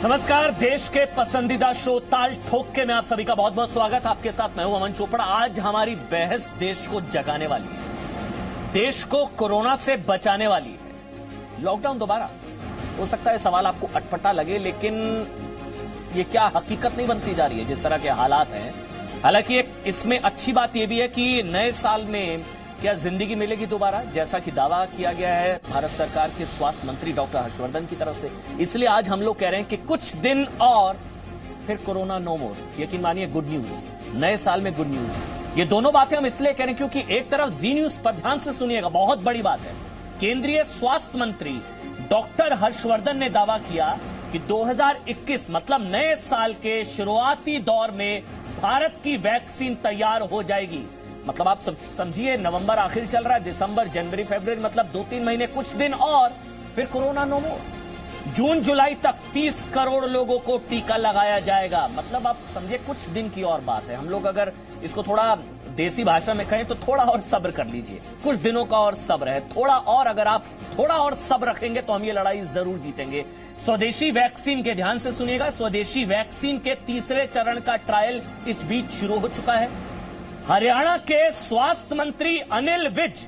नमस्कार, देश के पसंदीदा शो ताल ठोक के में आप सभी का बहुत बहुत स्वागत। आपके साथ मैं हूं अमन चोपड़ा। आज हमारी बहस देश को जगाने वाली है, देश को कोरोना से बचाने वाली है। लॉकडाउन दोबारा हो सकता है, सवाल आपको अटपटा लगे, लेकिन ये क्या हकीकत नहीं बनती जा रही है जिस तरह के हालात हैं। हालांकि एक इसमें अच्छी बात यह भी है कि नए साल में क्या जिंदगी मिलेगी दोबारा, जैसा कि दावा किया गया है भारत सरकार के स्वास्थ्य मंत्री डॉक्टर हर्षवर्धन की तरफ से। इसलिए आज हम लोग कह रहे हैं कि कुछ दिन और फिर कोरोना नो मोर। यकीन मानिए, गुड न्यूज, नए साल में गुड न्यूज। ये दोनों बातें हम इसलिए कह रहे हैं क्योंकि एक तरफ जी न्यूज पर ध्यान से सुनिएगा, बहुत बड़ी बात है। केंद्रीय स्वास्थ्य मंत्री डॉक्टर हर्षवर्धन ने दावा किया कि 2021 मतलब नए साल के शुरुआती दौर में भारत की वैक्सीन तैयार हो जाएगी। मतलब आप सब समझिए, नवंबर आखिर चल रहा है, दिसंबर, जनवरी, फरवरी, मतलब 2-3 महीने, कुछ दिन और फिर कोरोना नो मोर। जून जुलाई तक 30 करोड़ लोगों को टीका लगाया जाएगा। मतलब आप समझिए, कुछ दिन की और बात है। हम लोग अगर इसको थोड़ा देसी भाषा में कहें तो थोड़ा और सब्र कर लीजिए, कुछ दिनों का और सब्र है, थोड़ा और। अगर आप थोड़ा और सब्र रखेंगे तो हम ये लड़ाई जरूर जीतेंगे। स्वदेशी वैक्सीन के, ध्यान से सुनिएगा, स्वदेशी वैक्सीन के तीसरे चरण का ट्रायल इस बीच शुरू हो चुका है। हरियाणा के स्वास्थ्य मंत्री अनिल विज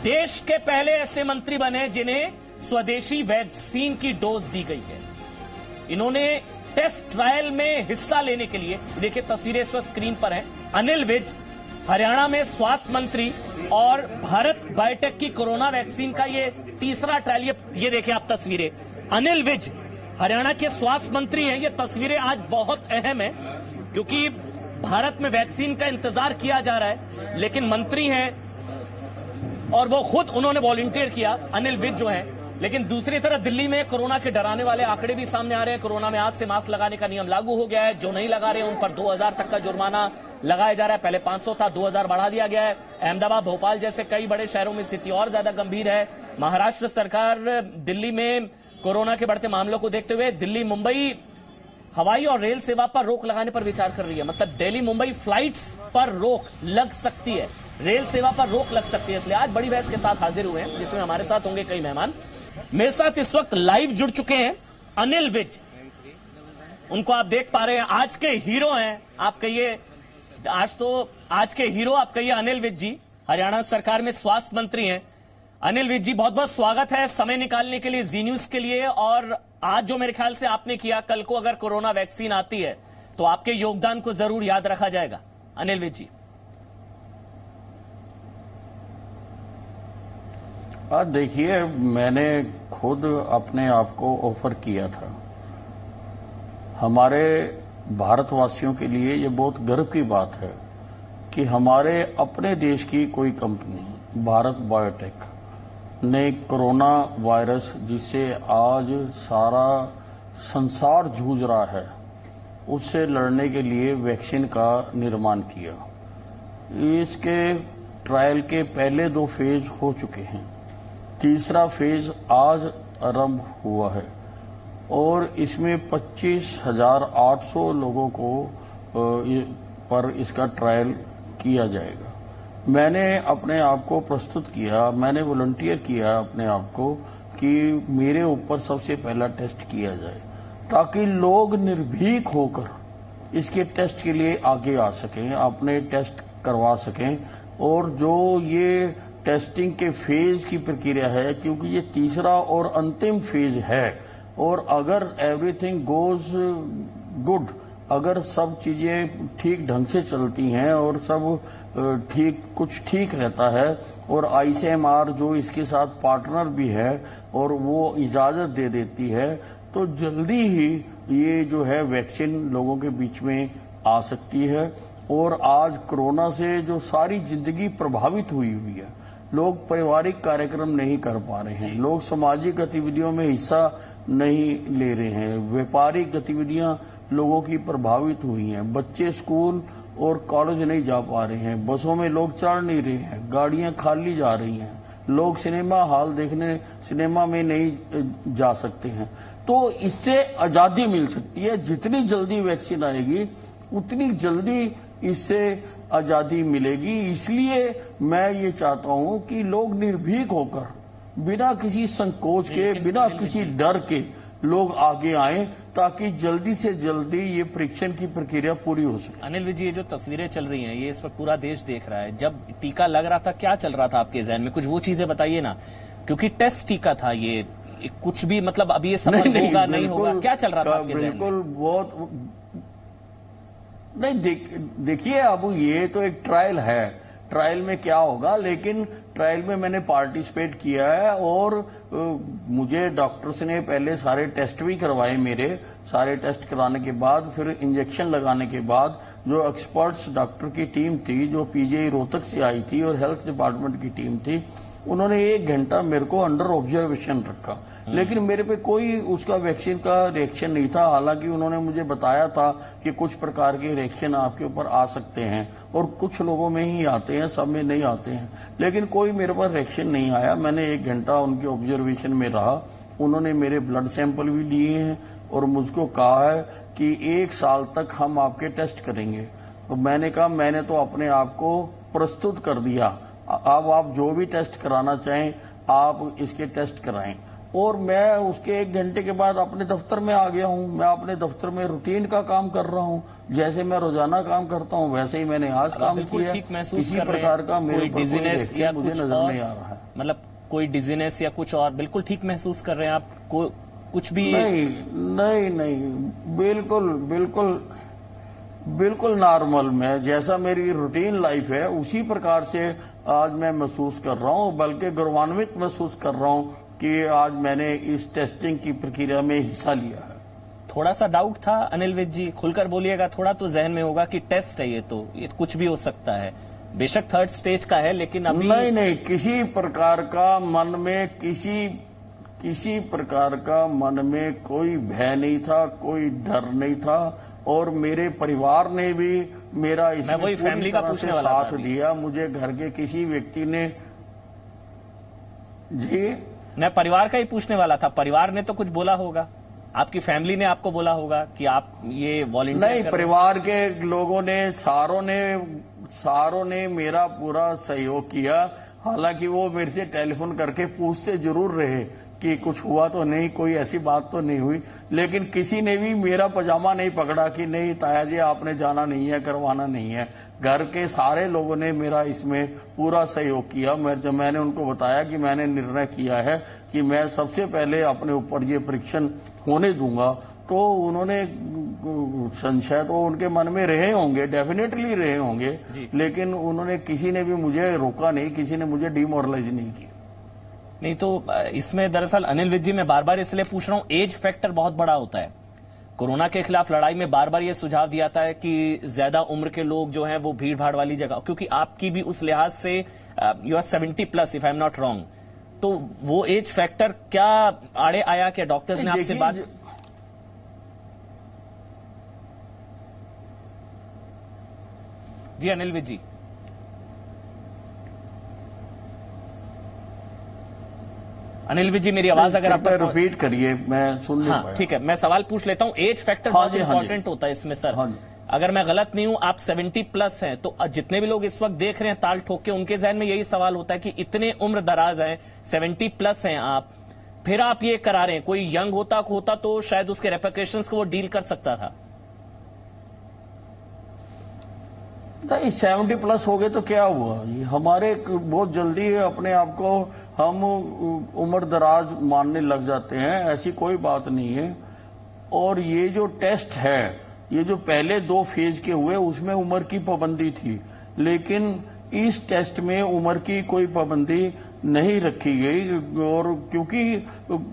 देश के पहले ऐसे मंत्री बने जिन्हें स्वदेशी वैक्सीन की डोज दी गई है। इन्होंने टेस्ट ट्रायल में हिस्सा लेने के लिए, देखिए तस्वीरें इस वक्त स्क्रीन पर हैं, अनिल विज हरियाणा में स्वास्थ्य मंत्री और भारत बायोटेक की कोरोना वैक्सीन का ये तीसरा ट्रायल। ये देखिए आप तस्वीरें, अनिल विज हरियाणा के स्वास्थ्य मंत्री हैं। ये तस्वीरें आज बहुत अहम है क्योंकि भारत में वैक्सीन का इंतजार किया जा रहा है, लेकिन मंत्री हैं और वो खुद उन्होंने वॉलंटियर किया, अनिल विज जो है। लेकिन दूसरी तरफ दिल्ली में कोरोना के डराने वाले आंकड़े भी सामने आ रहे हैं। कोरोना में आज से मास्क लगाने का नियम लागू हो गया है। जो नहीं लगा रहे हैं उन पर 2000 तक का जुर्माना लगाया जा रहा है। पहले 500 था, 2000 बढ़ा दिया गया है। अहमदाबाद, भोपाल जैसे कई बड़े शहरों में स्थिति और ज्यादा गंभीर है। महाराष्ट्र सरकार दिल्ली में कोरोना के बढ़ते मामलों को देखते हुए दिल्ली मुंबई हवाई और रेल सेवा पर रोक लगाने पर विचार कर रही है। मतलब दिल्ली मुंबई फ्लाइट्स पर रोक लग सकती है, रेल सेवा पर रोक लग सकती है। इसलिए आज बड़ी बहस के साथ हाजिर हुए हैं, जिसमें हमारे साथ होंगे कई मेहमान। मेरे साथ इस वक्त लाइव जुड़ चुके हैं अनिल विज, उनको आप देख पा रहे हैं, आज के हीरो हैं। आप कहिए, आज के हीरो आप कहिए अनिल विज जी, हरियाणा सरकार में स्वास्थ्य मंत्री हैं। अनिल विज जी, बहुत बहुत स्वागत है समय निकालने के लिए जी न्यूज के लिए। और आज जो मेरे ख्याल से आपने किया, कल को अगर कोरोना वैक्सीन आती है तो आपके योगदान को जरूर याद रखा जाएगा। अनिल विज जी, आज देखिए, मैंने खुद अपने आप को ऑफर किया था। हमारे भारतवासियों के लिए ये बहुत गर्व की बात है कि हमारे अपने देश की कोई कंपनी भारत बायोटेक ने कोरोना वायरस, जिससे आज सारा संसार जूझ रहा है, उससे लड़ने के लिए वैक्सीन का निर्माण किया। इसके ट्रायल के पहले 2 फेज हो चुके हैं, तीसरा फेज आज आरंभ हुआ है और इसमें 25,800 लोगों को पर इसका ट्रायल किया जाएगा। मैंने अपने आप को प्रस्तुत किया, मैंने वॉलंटियर किया अपने आप को कि मेरे ऊपर सबसे पहला टेस्ट किया जाए, ताकि लोग निर्भीक होकर इसके टेस्ट के लिए आगे आ सकें, अपने टेस्ट करवा सकें। और जो ये टेस्टिंग के फेज की प्रक्रिया है, क्योंकि ये तीसरा और अंतिम फेज है, और अगर एवरीथिंग गोज गुड, अगर सब चीजें ठीक ढंग से चलती हैं और सब कुछ ठीक रहता है, और आईसीएमआर जो इसके साथ पार्टनर भी है और वो इजाजत दे देती है, तो जल्दी ही ये जो है वैक्सीन लोगों के बीच में आ सकती है। और आज कोरोना से जो सारी जिंदगी प्रभावित हुई है, लोग पारिवारिक कार्यक्रम नहीं कर पा रहे हैं, लोग सामाजिक गतिविधियों में हिस्सा नहीं ले रहे हैं, व्यापारिक गतिविधियां लोगों की प्रभावित हुई हैं, बच्चे स्कूल और कॉलेज नहीं जा पा रहे हैं, बसों में लोग चढ़ नहीं रहे हैं, गाड़ियां खाली जा रही हैं, लोग सिनेमा हॉल देखने, सिनेमा में नहीं जा सकते हैं। तो इससे आजादी मिल सकती है। जितनी जल्दी वैक्सीन आएगी उतनी जल्दी इससे आजादी मिलेगी। इसलिए मैं ये चाहता हूं कि लोग निर्भीक होकर, बिना किसी संकोच के, बिना किसी डर के लोग आगे आए ताकि जल्दी से जल्दी ये परीक्षण की प्रक्रिया पूरी हो सके। अनिल विज, ये जो तस्वीरें चल रही हैं ये इस वक्त पूरा देश देख रहा है। जब टीका लग रहा था क्या चल रहा था आपके जहन में, कुछ वो चीजें बताइए ना, क्योंकि टेस्ट टीका था ये, कुछ भी मतलब अभी ये सफल होगा नहीं होगा, क्या चल रहा था आपके जहन में? बिल्कुल बहुत नहीं, देखिए अब ये तो एक ट्रायल है, ट्रायल में क्या होगा, लेकिन ट्रायल में मैंने पार्टिसिपेट किया है और मुझे डॉक्टर्स ने पहले सारे टेस्ट भी करवाए, मेरे सारे टेस्ट कराने के बाद फिर इंजेक्शन लगाने के बाद जो एक्सपर्ट्स डॉक्टर की टीम थी जो पीजीआई रोहतक से आई थी और हेल्थ डिपार्टमेंट की टीम थी, उन्होंने 1 घंटा मेरे को अंडर ऑब्जर्वेशन रखा, लेकिन मेरे पे कोई उसका वैक्सीन का रिएक्शन नहीं था। हालांकि उन्होंने मुझे बताया था कि कुछ प्रकार के रिएक्शन आपके ऊपर आ सकते हैं और कुछ लोगों में ही आते हैं, सब में नहीं आते हैं, लेकिन कोई मेरे पर रिएक्शन नहीं आया। मैंने 1 घंटा उनके ऑब्जर्वेशन में रहा। उन्होंने मेरे ब्लड सैंपल भी लिए हैं और मुझको कहा है कि 1 साल तक हम आपके टेस्ट करेंगे। तो मैंने कहा मैंने तो अपने आप को प्रस्तुत कर दिया, अब आप जो भी टेस्ट कराना चाहें आप इसके टेस्ट कराएं। और मैं उसके 1 घंटे के बाद अपने दफ्तर में आ गया हूं। मैं अपने दफ्तर में रूटीन का काम कर रहा हूं, जैसे मैं रोजाना काम करता हूं वैसे ही मैंने आज काम किया। किसी प्रकार का मेरे ऊपर कोई रिएक्शन मुझे नजर नहीं आ रहा है। मतलब कोई डिजीनेस या कुछ और, बिल्कुल ठीक महसूस कर रहे हैं आप? कुछ भी नहीं, बिल्कुल नॉर्मल। मैं जैसा मेरी रूटीन लाइफ है उसी प्रकार से आज मैं महसूस कर रहा हूं, बल्कि गौरवान्वित महसूस कर रहा हूं कि आज मैंने इस टेस्टिंग की प्रक्रिया में हिस्सा लिया है। थोड़ा सा डाउट था अनिल विज जी, खुलकर बोलिएगा, थोड़ा तो जहन में होगा कि टेस्ट है ये तो ये कुछ भी हो सकता है, बेशक 3rd स्टेज का है, लेकिन अभी नहीं, किसी प्रकार का मन में किसी प्रकार का मन में कोई भय नहीं था, कोई डर नहीं था और मेरे परिवार ने भी मेरा इसमें पूरी तरह से साथ दिया। मुझे घर के किसी व्यक्ति ने जी, मैं परिवार का ही पूछने वाला था, परिवार ने तो कुछ बोला होगा, आपकी फैमिली ने आपको बोला होगा कि आप ये वॉलंटियर नहीं, परिवार के लोगों ने सारों ने मेरा पूरा सहयोग किया। हालांकि वो मेरे से टेलीफोन करके पूछते जरूर रहे कि कुछ हुआ तो नहीं, कोई ऐसी बात तो नहीं हुई, लेकिन किसी ने भी मेरा पजामा नहीं पकड़ा कि नहीं ताया जी आपने जाना नहीं है, करवाना नहीं है। घर के सारे लोगों ने मेरा इसमें पूरा सहयोग किया। जब मैंने उनको बताया कि मैंने निर्णय किया है कि मैं सबसे पहले अपने ऊपर ये परीक्षण होने दूंगा, तो उन्होंने संशय तो उनके मन में रहे होंगे, डेफिनेटली रहे होंगे, लेकिन उन्होंने किसी ने भी मुझे रोका नहीं, किसी ने मुझे डिमोरलाइज नहीं किया। नहीं तो इसमें दरअसल अनिल विज जी मैं बार बार इसलिए पूछ रहा हूं, एज फैक्टर बहुत बड़ा होता है। कोरोना के खिलाफ लड़ाई में बार बार ये सुझाव दिया था है कि ज्यादा उम्र के लोग जो हैं वो भीड़ भाड़ वाली जगह, क्योंकि आपकी भी उस लिहाज से you are 70+ if I am not wrong, तो वो एज फैक्टर क्या आड़े आया? क्या डॉक्टर्स ने आपसे बात? जी अनिल विज जी, अनिल विज जी मेरी आवाज अगर आप रिपीट करिए, मैं सुन नहीं पाया। ठीक है, मैं सवाल पूछ लेता हूं। एज फैक्टर बहुत इंपॉर्टेंट होता है इसमें सर। अगर मैं गलत नहीं हूं, आप 70+ हैं, तो जितने भी लोग इस वक्त देख रहे हैं ताल ठोक के, उनके जहन में यही सवाल होता है कि इतने उम्र दराज हैं, 70+ हैं आप, फिर आप ये करा रहे हैं। कोई यंग होता तो शायद उसके रेपरकशंस को वो डील कर सकता था। 70+ हो गए तो क्या हुआ? हमारे बहुत जल्दी अपने आप को हम उम्र दराज मानने लग जाते हैं, ऐसी कोई बात नहीं है। और ये जो टेस्ट है, ये जो पहले 2 फेज के हुए उसमें उम्र की पाबंदी थी, लेकिन इस टेस्ट में उम्र की कोई पाबंदी नहीं रखी गई। और क्योंकि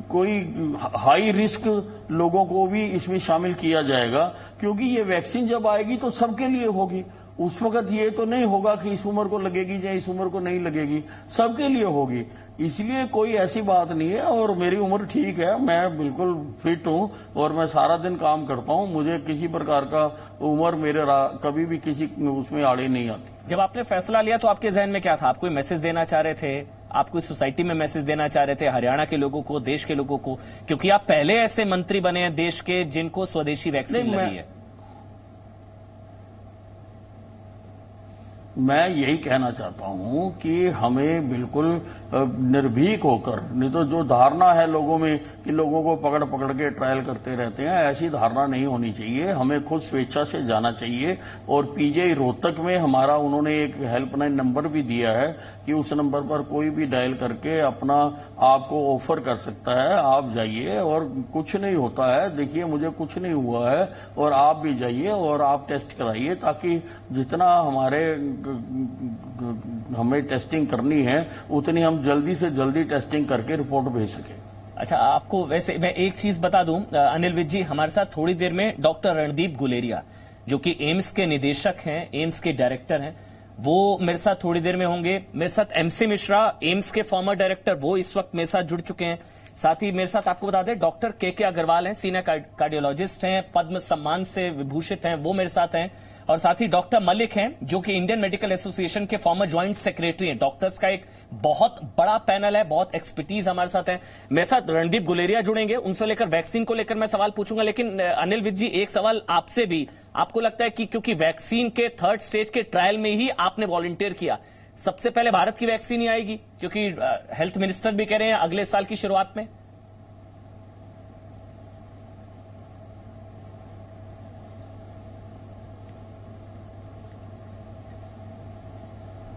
कोई हाई रिस्क लोगों को भी इसमें शामिल किया जाएगा, क्योंकि ये वैक्सीन जब आएगी तो सबके लिए होगी। उस वक्त ये तो नहीं होगा कि इस उम्र को लगेगी या इस उम्र को नहीं लगेगी, सबके लिए होगी। इसलिए कोई ऐसी बात नहीं है। और मेरी उम्र ठीक है, मैं बिल्कुल फिट हूं और मैं सारा दिन काम करता हूं। मुझे किसी प्रकार का उम्र मेरे कभी भी किसी उसमें आड़े नहीं आती। जब आपने फैसला लिया तो आपके जहन में क्या था? आप कोई मैसेज देना चाह रहे थे? आप कोई सोसाइटी में मैसेज देना चाह रहे थे हरियाणा के लोगों को, देश के लोगों को? क्योंकि आप पहले ऐसे मंत्री बने हैं देश के जिनको स्वदेशी वैक्सीन लगी है। मैं यही कहना चाहता हूं कि हमें बिल्कुल निर्भीक होकर, नहीं तो जो धारणा है लोगों में कि लोगों को पकड़ पकड़ के ट्रायल करते रहते हैं, ऐसी धारणा नहीं होनी चाहिए। हमें खुद स्वेच्छा से जाना चाहिए। और पीजीआई रोहतक में हमारा उन्होंने एक हेल्पलाइन नंबर भी दिया है कि उस नंबर पर कोई भी डायल करके अपना आपको ऑफर कर सकता है, आप जाइए और कुछ नहीं होता है। देखिए मुझे कुछ नहीं हुआ है और आप भी जाइए और आप टेस्ट कराइए, ताकि जितना हमें टेस्टिंग करनी है उतनी हम जल्दी से जल्दी टेस्टिंग करके रिपोर्ट भेज सके। अच्छा, आपको वैसे मैं एक चीज बता दूं, अनिल विज जी, हमारे साथ थोड़ी देर में डॉक्टर रणदीप गुलेरिया जो कि एम्स के निदेशक हैं, एम्स के डायरेक्टर हैं, वो मेरे साथ थोड़ी देर में होंगे। मेरे साथ एमसी मिश्रा, एम्स के फॉर्मर डायरेक्टर, वो इस वक्त मेरे साथ जुड़ चुके हैं। साथ ही मेरे साथ आपको बता दें डॉक्टर के अग्रवाल हैं, सीनियर कार्डियोलॉजिस्ट हैं, पद्म सम्मान से विभूषित हैं, वो मेरे साथ हैं। और साथ ही डॉक्टर मलिक हैं जो कि इंडियन मेडिकल एसोसिएशन के फॉर्मर ज्वाइंट सेक्रेटरी हैं। डॉक्टर्स का एक बहुत बड़ा पैनल है, बहुत एक्सपर्टीज हमारे साथ है। मेरे साथ रणदीप गुलेरिया जुड़ेंगे, उनसे लेकर वैक्सीन को लेकर मैं सवाल पूछूंगा। लेकिन अनिल विज जी, एक सवाल आपसे भी, आपको लगता है कि क्योंकि वैक्सीन के 3rd स्टेज के ट्रायल में ही आपने वॉलंटियर किया, सबसे पहले भारत की वैक्सीन ही आएगी? क्योंकि हेल्थ मिनिस्टर भी कह रहे हैं अगले साल की शुरुआत में।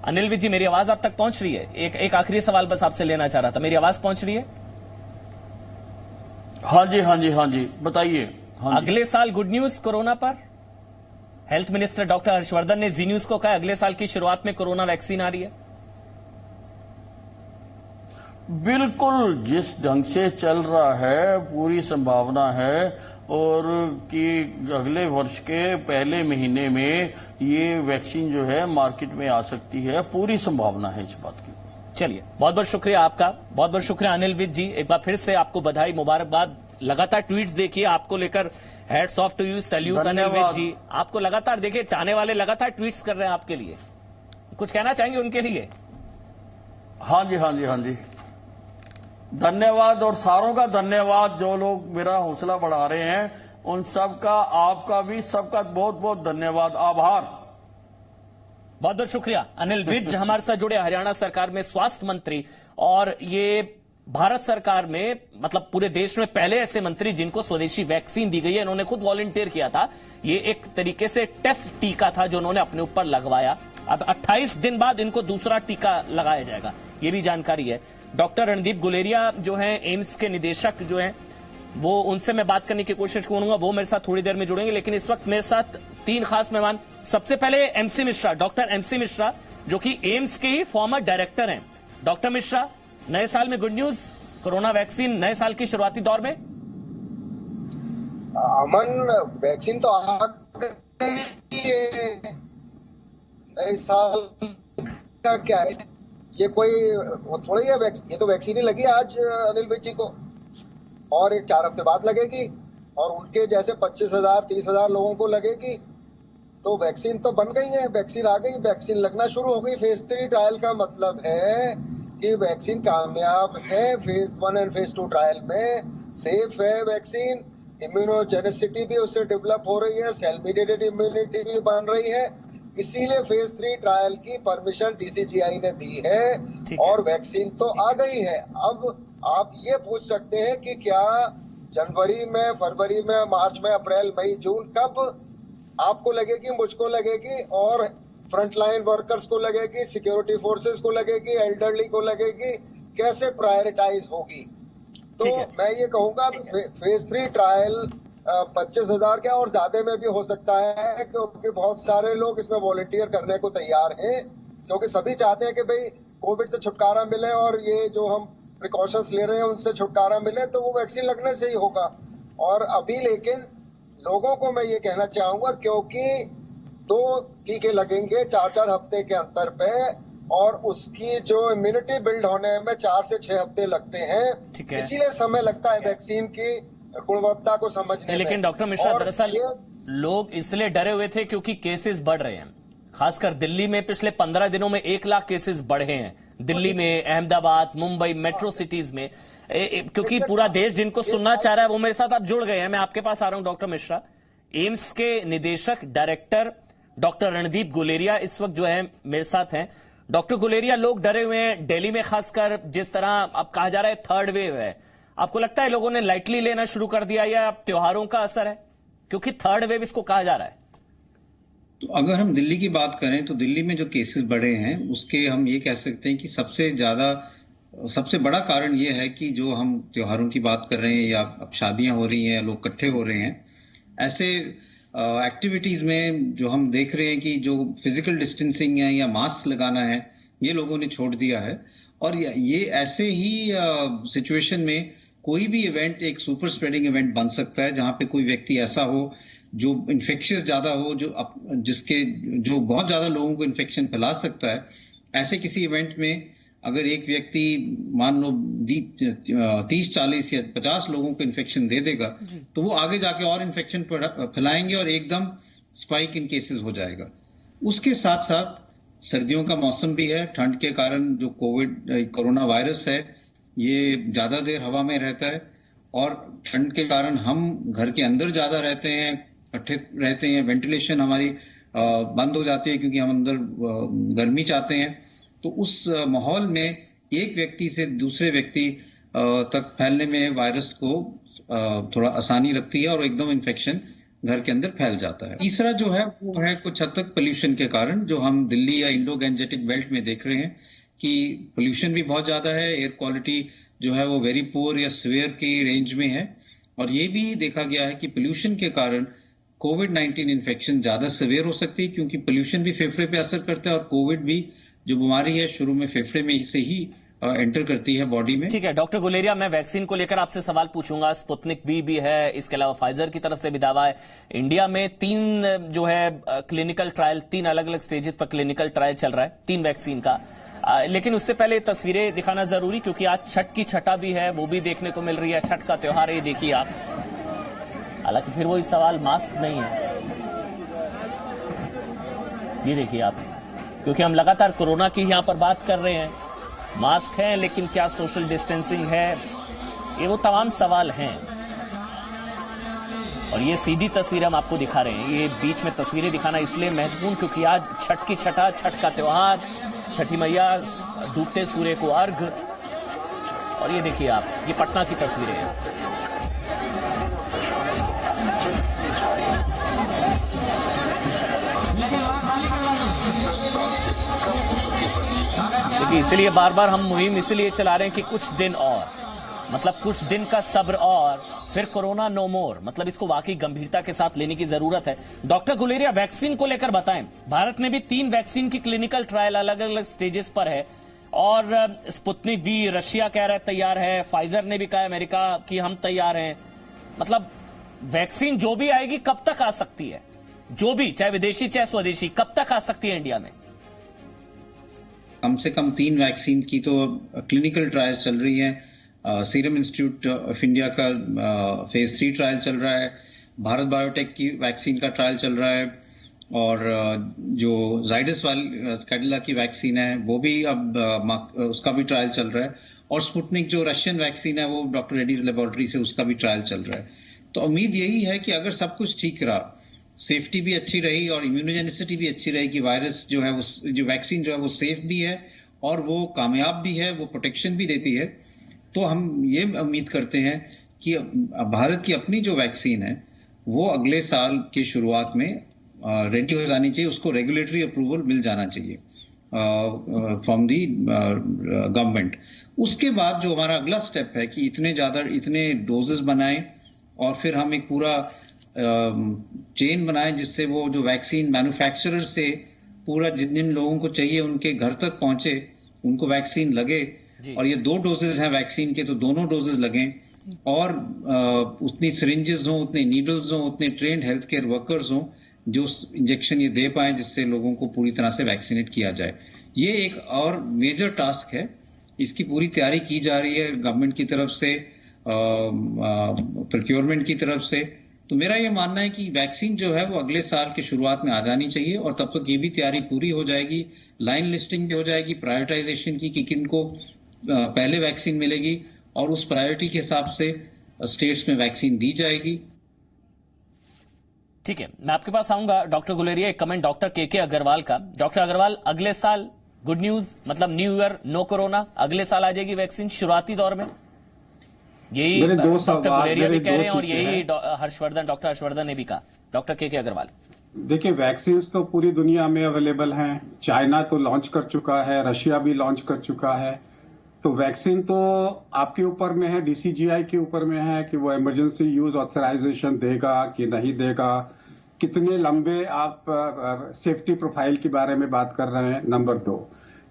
अनिल विज जी, मेरी आवाज आप तक पहुंच रही है? एक आखिरी सवाल बस आपसे लेना चाह रहा था, मेरी आवाज पहुंच रही है? हाँ जी, हाँ जी, हाँ जी, बताइए। हाँ जी। अगले साल गुड न्यूज कोरोना पर, हेल्थ मिनिस्टर डॉक्टर हर्षवर्धन ने जी न्यूज को कहा अगले साल की शुरुआत में कोरोना वैक्सीन आ रही है। बिल्कुल, जिस ढंग से चल रहा है पूरी संभावना है और कि अगले वर्ष के पहले महीने में ये वैक्सीन जो है मार्केट में आ सकती है, पूरी संभावना है इस बात की। चलिए, बहुत बहुत शुक्रिया आपका, बहुत बहुत शुक्रिया अनिल विज जी। एक बार फिर से आपको बधाई, मुबारकबाद। लगातार ट्वीट्स देखिए, आपको लेकर hats off to you, salute Anil Vij ji. आपको लगातार देखिए, चाहने वाले लगातार ट्वीट्स कर रहे हैं आपके लिए। कुछ कहना चाहेंगे उनके लिए? हाँ जी, हाँ जी, हाँ जी, धन्यवाद। और सारों का धन्यवाद जो लोग मेरा हौसला बढ़ा रहे हैं, उन सबका, आपका भी सबका बहुत बहुत धन्यवाद, आभार। बहुत बहुत शुक्रिया। अनिल विज हमारे साथ जुड़े, हरियाणा सरकार में स्वास्थ्य मंत्री, और ये भारत सरकार में, मतलब पूरे देश में पहले ऐसे मंत्री जिनको स्वदेशी वैक्सीन दी गई है। इन्होंने खुद वॉलंटियर किया था। ये एक तरीके से टेस्ट टीका था जो उन्होंने अपने ऊपर लगवाया। अब 28 दिन बाद इनको दूसरा टीका लगाया जाएगा, ये भी जानकारी है। डॉक्टर रणदीप गुलेरिया जो हैं, एम्स के निदेशक जो हैं, वो उनसे मैं बात करने की कोशिश करूंगा, वो मेरे साथ थोड़ी देर में जुड़ेंगे। लेकिन इस वक्त मेरे साथ 3 खास मेहमान। सबसे पहले MC Mishra, doctor MC Mishra, जो कि एम्स के ही फॉर्मर डायरेक्टर हैं। डॉक्टर मिश्रा, नए साल में गुड न्यूज, कोरोना वैक्सीन नए साल की शुरुआती दौर में। अमन, वैक्सीन तो आ गई है, नए साल का क्या है, ये कोई थोड़ी है वैक्सीन, ये तो वैक्सीन ही लगी आज अनिल विज जी को, और एक 4 हफ्ते बाद लगेगी, और उनके जैसे 25,000 30,000 लोगों को लगेगी। तो वैक्सीन तो बन गई है, वैक्सीन आ गई, वैक्सीन लगना शुरू हो गई। फेज 3 ट्रायल का मतलब है कि वैक्सीन कामयाब है। फेज 1 और फेज 2 ट्रायल में सेफ है वैक्सीन, इम्यूनोजेनिसिटी भी उससे डेवलप हो रही है, सेल मीडिएटेड इम्यूनिटी भी बन रही है। इसीलिए फेज 3 ट्रायल की परमिशन डीसीजीआई ने दी है और वैक्सीन तो आ गई है। अब आप ये पूछ सकते हैं कि क्या जनवरी में, फरवरी में, मार्च में, अप्रैल, मई, जून, कब आपको लगेगी, मुझको लगेगी, और फ्रंटलाइन वर्कर्स को लगेगी, सिक्योरिटी फोर्सेस को लगेगी, एल्डरली को लगेगी, कैसे प्रायोरिटाइज होगी? तो मैं ये कहूंगा फेज 3 ट्रायल 25,000 क्या और ज्यादा में भी हो सकता है, क्योंकि बहुत सारे लोग इसमें वॉलंटियर करने को तैयार हैं, क्योंकि सभी चाहते हैं कि भाई कोविड से छुटकारा मिले और ये जो हम प्रिकॉशंस ले रहे हैं उनसे छुटकारा मिले, तो वो वैक्सीन लगने से ही होगा। और अभी लेकिन लोगों को मैं ये कहना चाहूंगा, क्योंकि 2 टीके लगेंगे 4-4 हफ्ते के अंतर पे, और उसकी जो इम्यूनिटी बिल्ड होने में 4 से 6 हफ्ते लगते हैं, इसीलिए समय लगता है वैक्सीन की गुणवत्ता को समझने में। लेकिन डॉक्टर मिश्रा, दरअसल लोग इसलिए डरे हुए थे क्योंकि केसेस बढ़ रहे हैं, खासकर दिल्ली में पिछले 15 दिनों में 1 लाख केसेस बढ़े हैं। दिल्ली में, अहमदाबाद, मुंबई, मेट्रो सिटीज में, क्योंकि पूरा देश जिनको सुनना चाह रहा है वो मेरे साथ आप जुड़ गए हैं। मैं आपके पास आ रहा हूं डॉक्टर मिश्रा, एम्स के निदेशक डायरेक्टर डॉक्टर रणदीप गुलेरिया इस वक्त जो है मेरे साथ हैं। डॉक्टर गुलेरिया, लोग डरे हुए हैं दिल्ली में, खासकर जिस तरह अब कहा जा रहा है थर्ड वेव है। आपको लगता है लोगों ने लाइटली लेना शुरू कर दिया या त्योहारों का असर है, क्योंकि थर्ड वेव इसको कहा जा रहा है? तो अगर हम दिल्ली की बात करें तो दिल्ली में जो केसेस बढ़े हैं उसके हम ये कह सकते हैं कि सबसे बड़ा कारण ये है कि जो हम त्योहारों की बात कर रहे हैं या अब शादियां हो रही हैं, लोग इकट्ठे हो रहे हैं, ऐसे एक्टिविटीज में जो हम देख रहे हैं कि जो फिजिकल डिस्टेंसिंग है या मास्क लगाना है, ये लोगों ने छोड़ दिया है। और ये ऐसे ही सिचुएशन में कोई भी इवेंट एक सुपर स्प्रेडिंग इवेंट बन सकता है, जहां पे कोई व्यक्ति ऐसा हो जो इन्फेक्शियस ज्यादा हो, जो बहुत ज्यादा लोगों को इन्फेक्शन फैला सकता है। ऐसे किसी इवेंट में अगर एक व्यक्ति मान लो 30, 40 या 50 लोगों को इन्फेक्शन दे देगा तो वो आगे जाके और इन्फेक्शन फैलाएंगे और एकदम स्पाइक इन केसेस हो जाएगा। उसके साथ साथ सर्दियों का मौसम भी है, ठंड के कारण जो कोरोना वायरस है ये ज्यादा देर हवा में रहता है और ठंड के कारण हम घर के अंदर ज्यादा रहते हैं, इकट्ठे रहते हैं, वेंटिलेशन हमारी बंद हो जाती है क्योंकि हम अंदर गर्मी चाहते हैं। तो उस माहौल में एक व्यक्ति से दूसरे व्यक्ति तक फैलने में वायरस को थोड़ा आसानी लगती है और एकदम इन्फेक्शन घर के अंदर फैल जाता है। तीसरा जो है वो है कुछ हद तक पोल्यूशन के कारण, जो हम दिल्ली या इंडो गैंजेटिक बेल्ट में देख रहे हैं कि पोल्यूशन भी बहुत ज्यादा है, एयर क्वालिटी जो है वो वेरी पुअर या सिवियर की रेंज में है। और ये भी देखा गया है कि पोल्यूशन के कारण कोविड-19 इन्फेक्शन ज्यादा सिवियर हो सकती है, क्योंकि पोल्यूशन भी फेफड़े पे असर करता है और कोविड भी जो बीमारी है शुरू में फेफड़े में से ही एंटर करती है बॉडी में। ठीक है डॉक्टर गुलेरिया, मैं वैक्सीन को लेकर आपसे सवाल पूछूंगा। स्पुतनिक वी भी है, इसके अलावा फाइजर की तरफ से भी दावा है। इंडिया में 3 जो है क्लिनिकल ट्रायल, 3 अलग अलग स्टेजेस पर क्लिनिकल ट्रायल चल रहा है 3 वैक्सीन का। लेकिन उससे पहले तस्वीरें दिखाना जरूरी, क्योंकि आज छठ की छठा भी है, वो भी देखने को मिल रही है। छठ का त्योहार है, ये देखिए आप। हालांकि फिर वही सवाल, मास्क नहीं है, ये देखिए आप, क्योंकि हम लगातार कोरोना की यहां पर बात कर रहे हैं। मास्क है लेकिन क्या सोशल डिस्टेंसिंग है, ये वो तमाम सवाल हैं। और ये सीधी तस्वीर हम आपको दिखा रहे हैं। ये बीच में तस्वीरें दिखाना इसलिए महत्वपूर्ण क्योंकि आज छठ की छठा, छठ का त्योहार, छठी मैया डूबते सूर्य को अर्घ। और ये देखिए आप, ये पटना की तस्वीरें हैं। देखिए, इसलिए बार बार हम मुहिम इसलिए चला रहे हैं कि कुछ दिन और, मतलब कुछ दिन का सब्र और फिर कोरोना नो मोर। मतलब इसको वाकई गंभीरता के साथ लेने की जरूरत है। डॉक्टर गुलेरिया, वैक्सीन को लेकर बताएं। भारत में भी 3 वैक्सीन की क्लिनिकल ट्रायल अलग अलग स्टेजेस पर है और स्पुतनिक वी रशिया कह रहा है तैयार है, फाइजर ने भी कहा अमेरिका कि हम तैयार हैं। मतलब वैक्सीन जो भी आएगी कब तक आ सकती है, जो भी, चाहे विदेशी चाहे स्वदेशी, कब तक आ सकती है इंडिया में? कम से कम 3 वैक्सीन की तो क्लिनिकल ट्रायल्स चल रही हैं। सीरम इंस्टीट्यूट ऑफ इंडिया का फेज 3 ट्रायल चल रहा है, भारत बायोटेक की वैक्सीन का ट्रायल चल रहा है और जो जाइडस वाली कैडिला की वैक्सीन है वो भी अब उसका भी ट्रायल चल रहा है और स्पुतनिक जो रशियन वैक्सीन है वो डॉक्टर रेड्डीज लेबोरेटरी से उसका भी ट्रायल चल रहा है। तो उम्मीद यही है कि अगर सब कुछ ठीक रहा, सेफ्टी भी अच्छी रही और इम्यूनोजेनिसिटी भी अच्छी रही, कि वायरस जो है वो, जो वैक्सीन जो है वो सेफ भी है और वो कामयाब भी है, वो प्रोटेक्शन भी देती है, तो हम ये उम्मीद करते हैं कि भारत की अपनी जो वैक्सीन है वो अगले साल की शुरुआत में रेडी हो जानी चाहिए, उसको रेगुलेटरी अप्रूवल मिल जाना चाहिए फ्रॉम दी गवर्नमेंट। उसके बाद जो हमारा अगला स्टेप है कि इतने डोजेस बनाएं और फिर हम एक पूरा चेन बनाएं जिससे वो जो वैक्सीन मैन्युफैक्चरर से पूरा जिन जिन लोगों को चाहिए उनके घर तक पहुंचे, उनको वैक्सीन लगे। और ये 2 डोजेज हैं वैक्सीन के, तो दोनों डोजेज लगें और उतनी सिरिंजेस हों, उतने नीडल्स हों, उतने ट्रेंड हेल्थ केयर वर्कर्स हों जो इंजेक्शन ये दे पाए जिससे लोगों को पूरी तरह से वैक्सीनेट किया जाए। ये एक और मेजर टास्क है, इसकी पूरी तैयारी की जा रही है गवर्नमेंट की तरफ से, प्रोक्योरमेंट की तरफ से। तो मेरा ये मानना है कि वैक्सीन जो है वो अगले साल की शुरुआत में आ जानी चाहिए और तब तक ये भी तैयारी पूरी हो जाएगी, लाइन लिस्टिंग भी हो जाएगी प्रायोरिटाइजेशन की कि किनको पहले वैक्सीन मिलेगी और उस प्रायोरिटी के हिसाब से स्टेट्स में वैक्सीन दी जाएगी। ठीक है, मैं आपके पास आऊंगा डॉक्टर गुलेरिया। एक कमेंट डॉक्टर के अग्रवाल का। डॉक्टर अग्रवाल, अगले साल गुड न्यूज, मतलब न्यू ईयर नो कोरोना, अगले साल आ जाएगी वैक्सीन शुरुआती दौर में, यही डॉक्टर गुलेरिया भी कह रहे हैं और यही हर्षवर्धन, डॉक्टर हर्षवर्धन ने भी कहा। डॉक्टर के अग्रवाल, देखिए वैक्सीन तो पूरी दुनिया में अवेलेबल हैं। चाइना तो लॉन्च कर चुका है, रशिया भी लॉन्च कर चुका है। तो वैक्सीन तो आपके ऊपर में है, डीसीजीआई के ऊपर में है कि वो इमरजेंसी यूज ऑथराइजेशन देगा कि नहीं देगा, कितने लंबे आप सेफ्टी प्रोफाइल के बारे में बात कर रहे हैं। नंबर 2,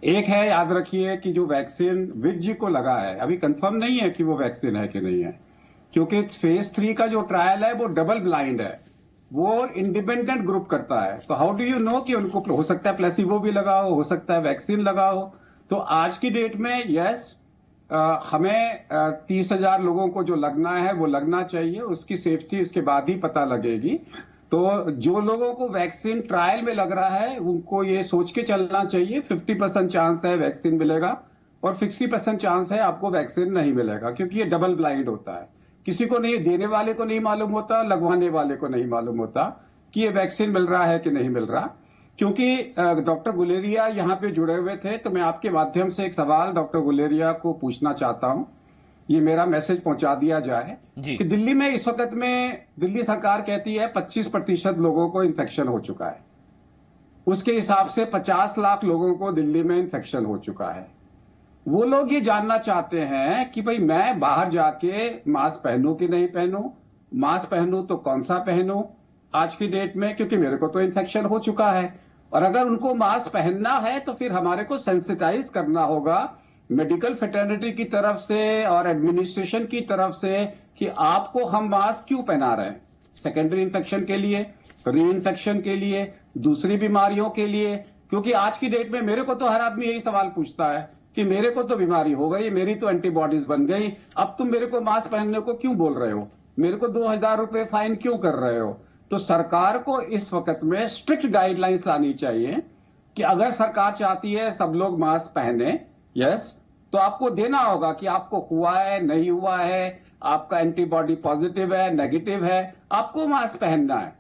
एक है, याद रखिए कि जो वैक्सीन विज जी को लगा है, अभी कंफर्म नहीं है कि वो वैक्सीन है कि नहीं है, क्योंकि फेज 3 का जो ट्रायल है वो डबल ब्लाइंड है, वो इंडिपेंडेंट ग्रुप करता है। तो हाउ डू यू नो कि उनको हो सकता है प्लेसिबो भी लगा हो सकता है वैक्सीन लगा हो। तो आज की डेट में यस, हमें 30,000 लोगों को जो लगना है वो लगना चाहिए, उसकी सेफ्टी उसके बाद ही पता लगेगी। तो जो लोगों को वैक्सीन ट्रायल में लग रहा है उनको ये सोच के चलना चाहिए 50% चांस है वैक्सीन मिलेगा और 60% चांस है आपको वैक्सीन नहीं मिलेगा, क्योंकि ये डबल ब्लाइंड होता है। किसी को नहीं, देने वाले को नहीं मालूम होता, लगवाने वाले को नहीं मालूम होता कि ये वैक्सीन मिल रहा है कि नहीं मिल रहा। क्योंकि डॉक्टर गुलेरिया यहाँ पे जुड़े हुए थे, तो मैं आपके माध्यम से एक सवाल डॉक्टर गुलेरिया को पूछना चाहता हूँ, ये मेरा मैसेज पहुंचा दिया जाए कि दिल्ली में इस वक्त में दिल्ली सरकार कहती है 25% लोगों को इन्फेक्शन हो चुका है। उसके हिसाब से 50 लाख लोगों को दिल्ली में इन्फेक्शन हो चुका है। वो लोग ये जानना चाहते हैं कि भाई मैं बाहर जाके मास्क पहनूं कि नहीं पहनूं, मास्क पहनूं तो कौन सा पहनूं आज की डेट में, क्योंकि मेरे को तो इन्फेक्शन हो चुका है। और अगर उनको मास्क पहनना है तो फिर हमारे को सेंसिटाइज करना होगा मेडिकल फ्रेटर्निटी की तरफ से और एडमिनिस्ट्रेशन की तरफ से कि आपको हम मास्क क्यों पहना रहे हैं, सेकेंडरी इन्फेक्शन के लिए, री इन्फेक्शन के लिए, दूसरी बीमारियों के लिए। क्योंकि आज की डेट में मेरे को तो हर आदमी यही सवाल पूछता है कि मेरे को तो बीमारी हो गई, मेरी तो एंटीबॉडीज बन गई, अब तुम मेरे को मास्क पहनने को क्यों बोल रहे हो, मेरे को 2000 रुपए फाइन क्यों कर रहे हो। तो सरकार को इस वक्त में स्ट्रिक्ट गाइडलाइंस लानी चाहिए कि अगर सरकार चाहती है सब लोग मास्क पहने, यस, तो आपको देना होगा कि आपको हुआ है नहीं हुआ है, आपका एंटीबॉडी पॉजिटिव है नेगेटिव है, आपको मास्क पहनना है।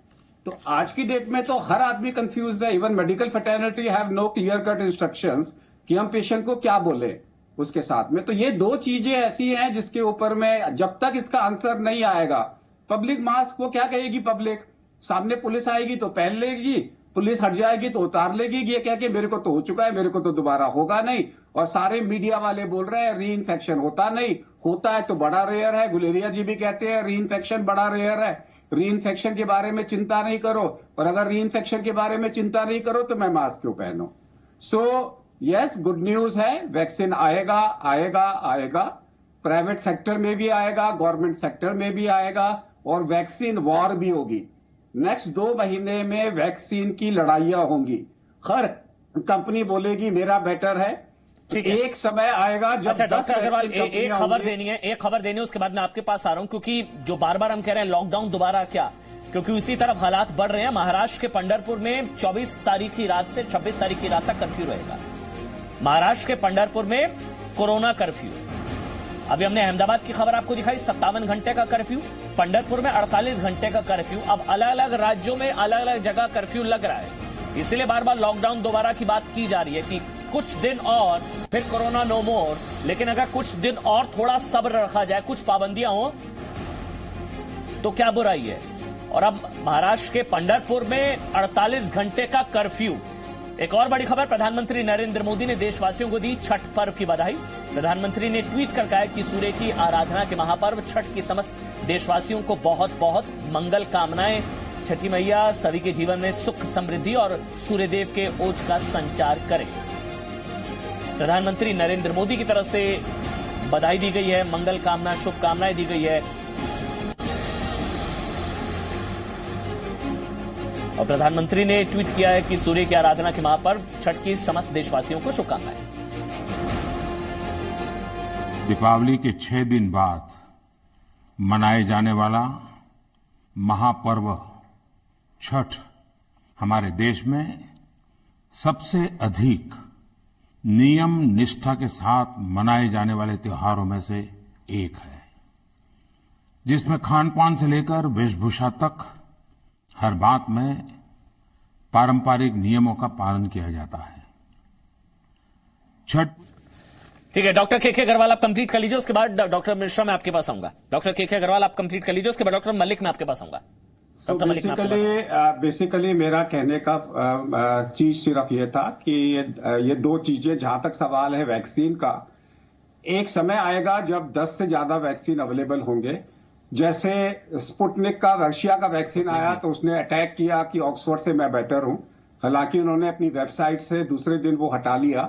तो आज की डेट में तो हर आदमी कंफ्यूज है, even medical fraternity have no clear cut instructions कि हम पेशेंट को क्या बोले उसके साथ में। तो ये 2 चीजें ऐसी हैं जिसके ऊपर में जब तक इसका आंसर नहीं आएगा, पब्लिक मास्क, वो क्या कहेगी, पब्लिक सामने पुलिस आएगी तो पहन लेगी, पुलिस हट जाएगी तो उतार लेगी, ये कह के मेरे को तो हो चुका है, मेरे को तो दोबारा होगा नहीं। और सारे मीडिया वाले बोल रहे हैं री इन्फेक्शन होता नहीं, होता है तो बड़ा रेयर है। गुलेरिया जी भी कहते हैं री इन्फेक्शन बड़ा रेयर है, री इन्फेक्शन के बारे में चिंता नहीं करो, और अगर री इन्फेक्शन के बारे में चिंता नहीं करो तो मैं मास्क क्यों पहनूं। सो यस, गुड न्यूज है, वैक्सीन आएगा आएगा आएगा, प्राइवेट सेक्टर में भी आएगा, गवर्नमेंट सेक्टर में भी आएगा, और वैक्सीन वॉर भी होगी। नेक्स्ट 2 महीने में वैक्सीन की लड़ाइयां होंगी, हर कंपनी बोलेगी मेरा बेटर है। एक समय आएगा जब डॉक्टर अग्रवाल एक खबर देनी है, उसके बाद मैं आपके पास आ रहा हूं, क्योंकि जो बार बार हम कह रहे हैं लॉकडाउन दोबारा क्या, क्योंकि उसी तरफ हालात बढ़ रहे हैं। महाराष्ट्र के पंढरपुर में 24 तारीख की रात से 26 तारीख की रात तक कर्फ्यू रहेगा। महाराष्ट्र के पंढरपुर में कोरोना कर्फ्यू। अभी हमने अहमदाबाद की खबर आपको दिखाई, 57 घंटे का कर्फ्यू, पंढरपुर में 48 घंटे का कर्फ्यू। अब अलग अलग राज्यों में अलग अलग जगह कर्फ्यू लग रहा है, इसलिए बार बार लॉकडाउन दोबारा की बात की जा रही है कि कुछ दिन और फिर कोरोना नो मोर। लेकिन अगर कुछ दिन और थोड़ा सब्र रखा जाए, कुछ पाबंदियां हो तो क्या बुराई है। और अब महाराष्ट्र के पंढरपुर में 48 घंटे का कर्फ्यू। एक और बड़ी खबर, प्रधानमंत्री नरेंद्र मोदी ने देशवासियों को दी छठ पर्व की बधाई। प्रधानमंत्री ने ट्वीट कर कहा कि सूर्य की आराधना के महापर्व छठ की समस्त देशवासियों को बहुत बहुत मंगल कामनाएं। छठी मैया सभी के जीवन में सुख समृद्धि और सूर्यदेव के ओज का संचार करे। प्रधानमंत्री नरेंद्र मोदी की तरफ से बधाई दी गई है, मंगल कामना शुभकामनाएं दी गई है। और प्रधानमंत्री ने ट्वीट किया है कि सूर्य की आराधना के महापर्व छठ की समस्त देशवासियों को शुभकामनाएं। दीपावली के 6 दिन बाद मनाए जाने वाला महापर्व छठ हमारे देश में सबसे अधिक नियम निष्ठा के साथ मनाए जाने वाले त्योहारों में से एक है, जिसमें खान पान से लेकर वेशभूषा तक हर बात में पारंपरिक नियमों का पालन किया जाता है। छठ ठीक है, डॉक्टर के अग्रवाल आप कंप्लीट कर लीजिए, उसके बाद डॉक्टर मिश्रा मैं आपके पास आऊंगा। डॉक्टर के अग्रवाल आप कंप्लीट कर लीजिए, उसके बाद डॉक्टर मलिक मैं आपके पास आऊंगा। बेसिकली मेरा कहने का चीज सिर्फ ये था कि ये दो चीजें, जहां तक सवाल है वैक्सीन का, एक समय आएगा जब 10 से ज्यादा वैक्सीन अवेलेबल होंगे। जैसे स्पुतनिक का, रशिया का वैक्सीन आया तो उसने अटैक किया कि ऑक्सफोर्ड से मैं बेटर हूं, हालांकि उन्होंने अपनी वेबसाइट से दूसरे दिन वो हटा लिया।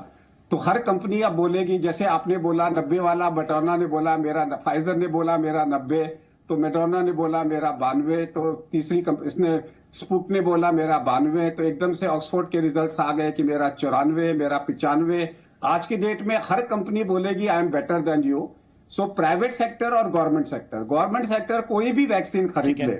तो हर कंपनी अब बोलेगी, जैसे आपने बोला 90 वाला, मॉडर्ना ने बोला मेरा, फाइजर ने बोला मेरा 90, तो मॉडर्ना ने बोला मेरा 92, तो तीसरी इसने स्पुट ने बोला मेरा 92, तो एकदम से ऑक्सफोर्ड के रिजल्ट्स आ गए कि मेरा 94, मेरा 95। आज की डेट में हर कंपनी बोलेगी I am better than you. So private sector और गवर्नमेंट सेक्टर कोई भी वैक्सीन खरीद ले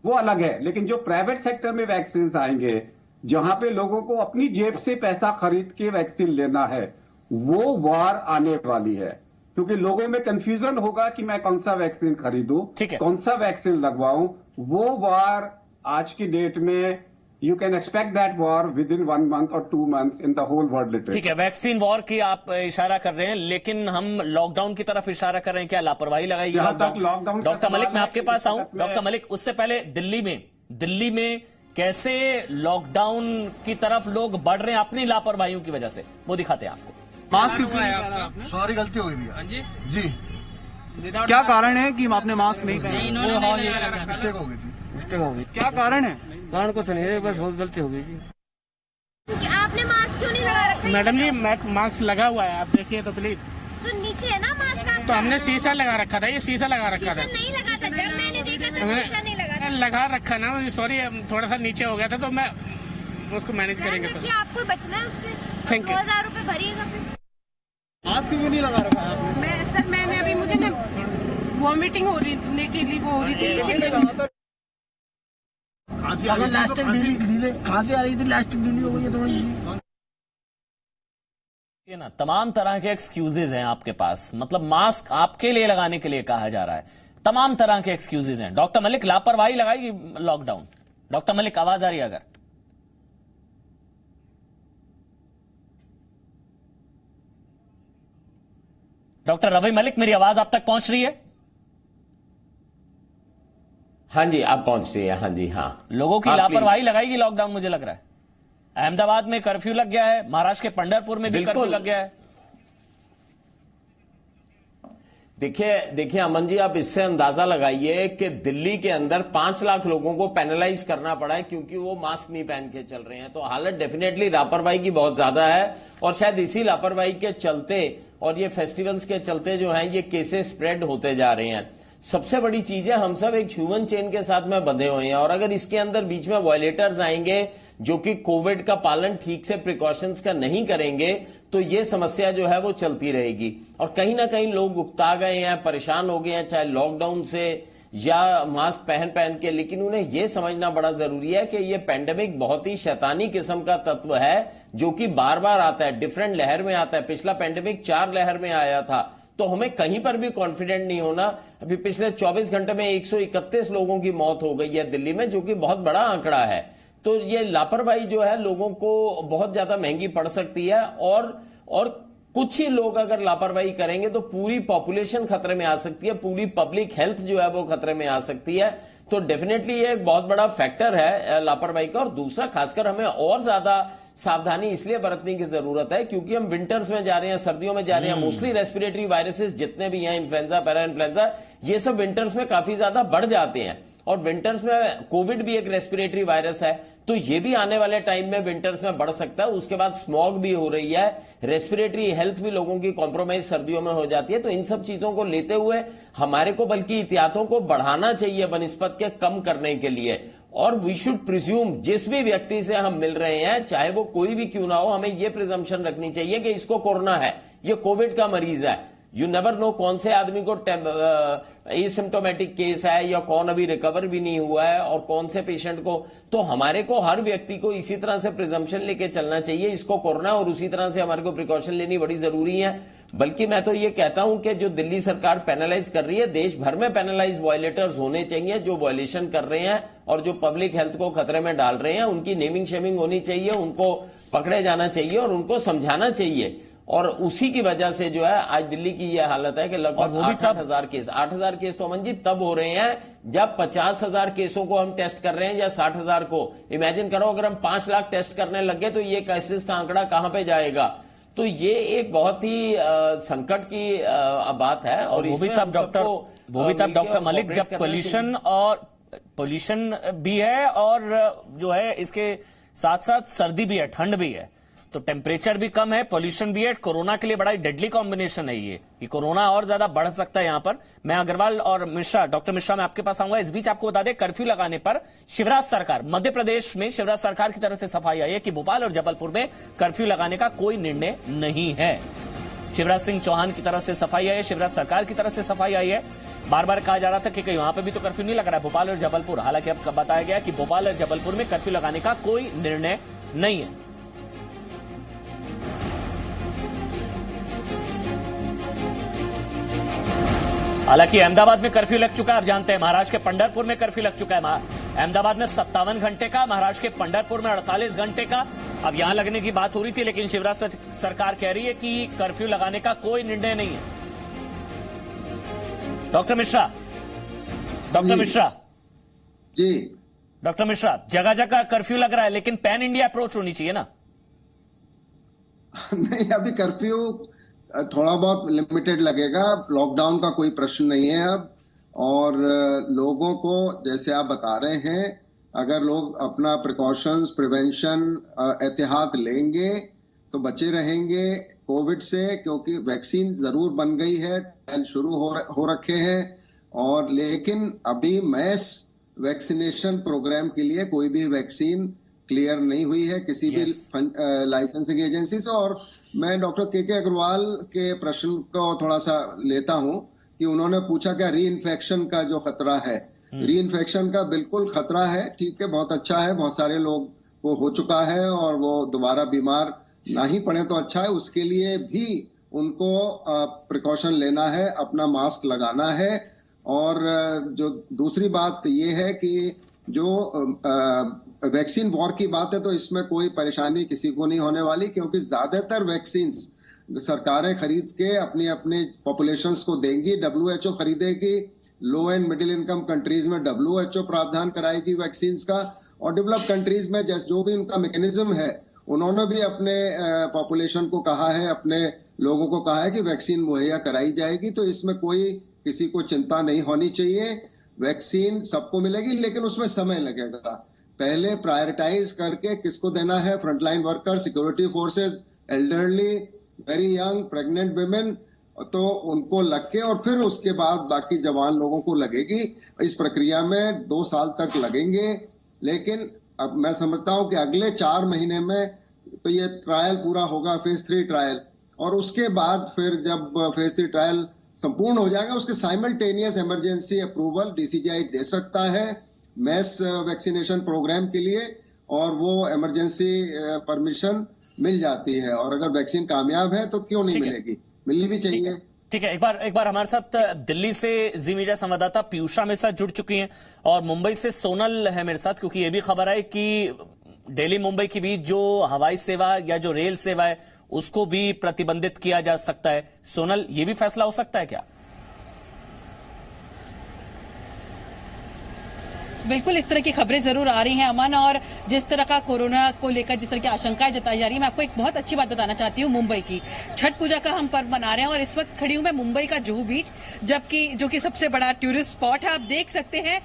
वो अलग है, लेकिन जो प्राइवेट सेक्टर में वैक्सीन आएंगे, जहां पे लोगों को अपनी जेब से पैसा खरीद के वैक्सीन लेना है, वो वार आने वाली है। क्योंकि लोगों में कंफ्यूजन होगा कि मैं कौन सा वैक्सीन खरीदूं, कौन सा वैक्सीन लगवाऊं। वो वार आज की डेट में you can expect that war within 1 month और 2 months in the whole world literature. ठीक है, वैक्सीन वॉर की आप इशारा कर रहे हैं, लेकिन हम लॉकडाउन की तरफ इशारा कर रहे हैं। क्या लापरवाही लगाई लॉकडाउन? डॉक्टर मलिक मैं आपके पास आऊं। डॉक्टर मलिक, उससे पहले दिल्ली में कैसे लॉकडाउन की तरफ लोग बढ़ रहे हैं अपनी लापरवाहियों की वजह से, वो दिखाते हैं आपको। मास्क क्यों? सॉरी, गलती हो गई भैया जी। क्या कारण है कि आपने मास्क नहीं पहना? मिस्टेक हो गई थी, मिस्टेक हो गई। क्या कारण है? कारण कुछ नहीं है, बस बहुत गलती हो गई थी। आपने मास्क क्यों नहीं लगा रखा? मैडम जी मास्क लगा हुआ है, आप देखिए तो प्लीज। तो नीचे है ना मास्क। तो हमने शीशा लगा रखा था, ये शीशा लगा रखा था। नहीं लगा था, जब मैंने देखा था शीशा नहीं लगा था। लगा रखा ना, सॉरी थोड़ा सा नीचे हो गया था, तो मैं उसको मैनेज करेंगे। तो आपको बचना है उससे। Thank you. 2000 रुपए भरिएगा फिर। मास्क क्यों नहीं लगा रखा आपने? मैंने अभी, मुझे ना वॉमिटिंग हो रही थी, वो हो रही थी, इसीलिए। खांसी आ रही थी, लास्टिक ढीली हो गई है थोड़ी सी। ये ना तमाम तरह के एक्सक्यूजेज हैं आपके पास, मतलब मास्क आपके लिए लगाने के लिए कहा जा रहा है, तमाम तरह के एक्सक्यूजेज हैं। डॉक्टर मलिक, लापरवाही लगाएगी लॉकडाउन? डॉक्टर मलिक, आवाज आ रही है? अगर डॉक्टर रवि मलिक, मेरी आवाज आप तक पहुंच रही है? हाँ जी, आप पहुंच रही है। हाँ जी, हाँ। लोगों की लापरवाही लगाएगी लॉकडाउन, मुझे लग रहा है। अहमदाबाद में कर्फ्यू लग गया है, महाराष्ट्र के पंढरपुर में भी कर्फ्यू लग गया है। देखिए अमन जी, आप इससे अंदाजा लगाइए कि दिल्ली के अंदर 5 लाख लोगों को पेनलाइज करना पड़ा है क्योंकि वो मास्क नहीं पहन के चल रहे हैं। तो हालत डेफिनेटली लापरवाही की बहुत ज्यादा है, और शायद इसी लापरवाही के चलते और ये फेस्टिवल्स के चलते जो है ये केसेस स्प्रेड होते जा रहे हैं। सबसे बड़ी चीज है, हम सब एक ह्यूमन चेन के साथ में बंधे हुए हैं, और अगर इसके अंदर बीच में वायलेटर्स आएंगे जो कि कोविड का पालन ठीक से प्रिकॉशंस का नहीं करेंगे, तो ये समस्या जो है वो चलती रहेगी। और कहीं ना कहीं लोग उकता गए हैं, परेशान हो गए हैं, चाहे लॉकडाउन से या मास्क पहन के। लेकिन उन्हें यह समझना बड़ा जरूरी है कि यह पेंडेमिक बहुत ही शैतानी किस्म का तत्व है जो कि बार बार आता है, डिफरेंट लहर में आता है। पिछला पेंडेमिक 4 लहर में आया था, तो हमें कहीं पर भी कॉन्फिडेंट नहीं होना। अभी पिछले 24 घंटे में 131 लोगों की मौत हो गई है दिल्ली में, जो कि बहुत बड़ा आंकड़ा है। तो ये लापरवाही जो है लोगों को बहुत ज्यादा महंगी पड़ सकती है, और कुछ ही लोग अगर लापरवाही करेंगे तो पूरी पॉपुलेशन खतरे में आ सकती है, पूरी पब्लिक हेल्थ जो है वो खतरे में आ सकती है। तो डेफिनेटली ये एक बहुत बड़ा फैक्टर है लापरवाही का। और दूसरा, खासकर हमें और ज्यादा सावधानी इसलिए बरतने की जरूरत है क्योंकि हम विंटर्स में जा रहे हैं, सर्दियों में जा रहे हैं। मोस्टली रेस्पिरेटरी वायरसेस जितने भी हैं, इन्फ्लुएंजा, पैरा इन्फ्लुएंजा, ये सब विंटर्स में काफी ज्यादा बढ़ जाते हैं। और विंटर्स में कोविड भी एक रेस्पिरेटरी वायरस है, तो ये भी आने वाले टाइम में विंटर्स में बढ़ सकता है। उसके बाद स्मॉग भी हो रही है, रेस्पिरेटरी हेल्थ भी लोगों की कॉम्प्रोमाइज सर्दियों में हो जाती है। तो इन सब चीजों को लेते हुए हमारे को बल्कि एहतियातों को बढ़ाना चाहिए बनिस्बत के कम करने के लिए। और वी शुड प्रिज्यूम, जिस भी व्यक्ति से हम मिल रहे हैं, चाहे वो कोई भी क्यों ना हो, हमें यह प्रिजम्पशन रखनी चाहिए कि इसको कोरोना है, ये कोविड का मरीज है। यू नेवर नो कौन से आदमी को एसिम्प्टोमेटिक केस है या कौन अभी रिकवर भी नहीं हुआ है और कौन से पेशेंट को। तो हमारे को हर व्यक्ति को इसी तरह से प्रिजम्पशन लेके चलना चाहिए, इसको कोरोना, और उसी तरह से हमारे को प्रिकॉशन लेनी बड़ी जरूरी है। बल्कि मैं तो ये कहता हूं कि जो दिल्ली सरकार पेनलाइज कर रही है, देश भर में पेनलाइज वायलेटर्स होने चाहिए जो वायलेशन कर रहे हैं और जो पब्लिक हेल्थ को खतरे में डाल रहे हैं। उनकी नेमिंग शेमिंग होनी चाहिए, उनको पकड़े जाना चाहिए और उनको समझाना चाहिए। और उसी की वजह से जो है आज दिल्ली की यह हालत है कि लगभग 8,000 केस 8,000 केस तो अमन जी तब हो रहे हैं जब 50,000 केसों को हम टेस्ट कर रहे हैं या 60,000 को। इमेजिन करो अगर हम 5 लाख टेस्ट करने लगे तो ये केसेस का आंकड़ा कहां पे जाएगा। तो ये एक बहुत ही संकट की बात है। और वो भी तब डॉक्टर मलिक जब पोल्यूशन भी है और जो है इसके साथ साथ सर्दी भी है, ठंड भी है, तो टेम्परेचर भी कम है, पोल्यूशन भी है। कोरोना के लिए बड़ा डेडली कॉम्बिनेशन है ये कोरोना और ज्यादा बढ़ सकता है यहां पर। मैं अग्रवाल और मिश्रा, डॉक्टर मिश्रा मैं आपके पास आऊंगा। इस बीच आपको बता दें कर्फ्यू लगाने पर शिवराज सरकार, मध्य प्रदेश में शिवराज सरकार की तरफ से सफाई आई है कि भोपाल और जबलपुर में कर्फ्यू लगाने का कोई निर्णय नहीं है। शिवराज सिंह चौहान की तरफ से सफाई आई है, शिवराज सरकार की तरफ से सफाई आई है। बार बार कहा जा रहा था कि कहीं वहां पे भी तो कर्फ्यू नहीं लग रहा है, भोपाल और जबलपुर। हालांकि अब बताया गया कि भोपाल और जबलपुर में कर्फ्यू लगाने का कोई निर्णय नहीं है। हालांकि अहमदाबाद में कर्फ्यू लग चुका है, आप जानते हैं। महाराष्ट्र के पंढरपुर में कर्फ्यू लग चुका है। अहमदाबाद में 57 घंटे का, महाराष्ट्र के पंढरपुर में 48 घंटे का। अब यहां लगने की बात हो रही थी, लेकिन शिवराज सरकार कह रही है कि कर्फ्यू लगाने का कोई निर्णय नहीं है। डॉक्टर मिश्रा जी, डॉक्टर मिश्रा, जगह जगह कर्फ्यू लग रहा है, लेकिन पैन इंडिया अप्रोच होनी चाहिए ना। नहीं, अभी कर्फ्यू थोड़ा बहुत लिमिटेड लगेगा, लॉकडाउन का कोई प्रश्न नहीं है अब। और लोगों को जैसे आप बता रहे हैं, अगर लोग अपना प्रिकॉशंस, प्रिवेंशन, एहतियात लेंगे तो बचे रहेंगे कोविड से, क्योंकि वैक्सीन जरूर बन गई है, ट्रायल शुरू हो रखे हैं। और लेकिन अभी मैस वैक्सीनेशन प्रोग्राम के लिए कोई भी वैक्सीन क्लियर नहीं हुई है किसी भी लाइसेंसिंग एजेंसी से। और मैं डॉक्टर के अग्रवाल के प्रश्न को थोड़ा सा लेता हूं कि उन्होंने पूछा क्या री इन्फेक्शन का जो खतरा है, री इन्फेक्शन का बिल्कुल खतरा है। ठीक है, बहुत अच्छा है, बहुत सारे लोग को हो चुका है और वो दोबारा बीमार ना ही पड़े तो अच्छा है। उसके लिए भी उनको प्रिकॉशन लेना है, अपना मास्क लगाना है। और जो दूसरी बात ये है कि जो वैक्सीन वॉर की बात है, तो इसमें कोई परेशानी किसी को नहीं होने वाली, क्योंकि ज्यादातर वैक्सीन सरकारें खरीद के अपनी अपने पॉपुलेशंस को देंगी। WHO खरीदेगी, लो एंड मिडिल इनकम कंट्रीज में WHO प्रावधान कराएगी वैक्सीन का। और डेवलप कंट्रीज में जैसे जो भी उनका मैकेनिज्म है, उन्होंने भी अपने पॉपुलेशन को कहा है, अपने लोगों को कहा है कि वैक्सीन मुहैया कराई जाएगी। तो इसमें कोई किसी को चिंता नहीं होनी चाहिए। वैक्सीन सबको मिलेगी, लेकिन उसमें समय लगेगा। पहले प्रायोरिटाइज करके किसको देना है, frontline worker, security forces, elderly, very young, pregnant women, तो उनको लग के और फिर उसके बाद बाकी जवान लोगों को लगेगी। इस प्रक्रिया में 2 साल तक लगेंगे। लेकिन अब मैं समझता हूं कि अगले 4 महीने में तो ये ट्रायल पूरा होगा, फेज 3 ट्रायल। और उसके बाद फिर जब फेज 3 ट्रायल संपूर्ण हो जाएगा, उसके साइमल्टेनियस इमरजेंसी अप्रूवल DCGI दे सकता है मैस वैक्सीनेशन प्रोग्राम के लिए, और वो इमरजेंसी परमिशन मिल जाती है। और अगर वैक्सीन कामयाब है तो क्यों नहीं मिलेगी, मिलनी भी चाहिए। ठीक है, एक बार हमारे साथ दिल्ली से जी मीडिया संवाददाता पीयूषा मेरे साथ जुड़ चुकी हैं, और मुंबई से सोनल है मेरे साथ, क्योंकि ये भी खबर है कि दिल्ली मुंबई के बीच जो हवाई सेवा या जो रेल सेवा है उसको भी प्रतिबंधित किया जा सकता है। सोनल, ये भी फैसला हो सकता है क्या? बिल्कुल, इस तरह की खबरें जरूर आ रही हैं अमन। और जिस तरह का कोरोना को लेकर जिस तरह की आशंकाएं जताई जा रही है, मैं आपको एक बहुत अच्छी बात बताना चाहती हूँ। मुंबई की छठ पूजा का हम पर्व मना रहे हैं और इस वक्त खड़ी हूँ मैं मुंबई का जुहू बीच, जबकि जो कि सबसे बड़ा टूरिस्ट स्पॉट है। आप देख सकते हैं